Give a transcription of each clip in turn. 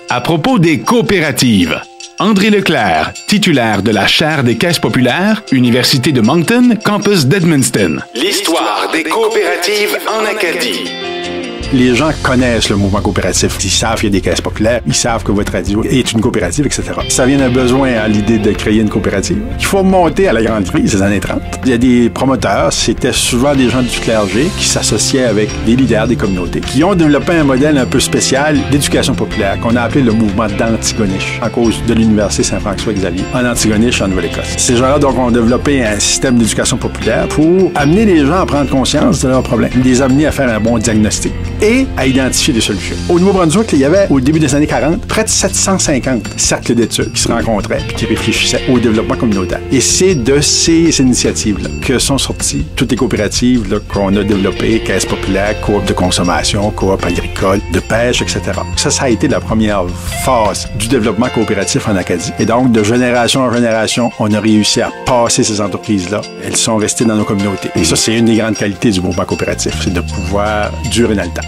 À propos des coopératives, André Leclerc, titulaire de la chaire des caisses populaires, Université de Moncton, campus d'Edmundston. L'histoire des coopératives en Acadie. Les gens connaissent le mouvement coopératif. Ils savent qu'il y a des caisses populaires, ils savent que votre radio est une coopérative, etc. Ça vient d'un besoin à l'idée de créer une coopérative. Il faut monter à la grande crise des années 30. Il y a des promoteurs, c'était souvent des gens du clergé qui s'associaient avec des leaders des communautés, qui ont développé un modèle un peu spécial d'éducation populaire qu'on a appelé le mouvement d'Antigonish, à cause de l'Université Saint-François-Xavier, en Antigonish, en Nouvelle-Écosse. Ces gens-là, donc, ont développé un système d'éducation populaire pour amener les gens à prendre conscience de leurs problèmes, les amener à faire un bon diagnostic et à identifier des solutions. Au Nouveau-Brunswick, il y avait, au début des années 40, près de 750 cercles d'études qui se rencontraient et qui réfléchissaient au développement communautaire. Et c'est de ces initiatives-là que sont sorties toutes les coopératives là, qu'on a développées, caisses populaires, coop de consommation, coop agricole, de pêche, etc. Ça a été la première phase du développement coopératif en Acadie. Et donc, de génération en génération, on a réussi à passer ces entreprises-là. Elles sont restées dans nos communautés. Et ça, c'est une des grandes qualités du mouvement coopératif, c'est de pouvoir durer dans le temps.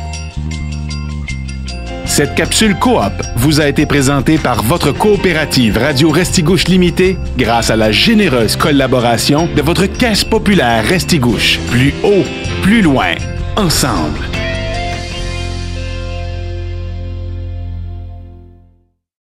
Cette capsule coop vous a été présentée par votre coopérative Radio Restigouche Limitée grâce à la généreuse collaboration de votre Caisse populaire Restigouche. Plus haut, plus loin, ensemble.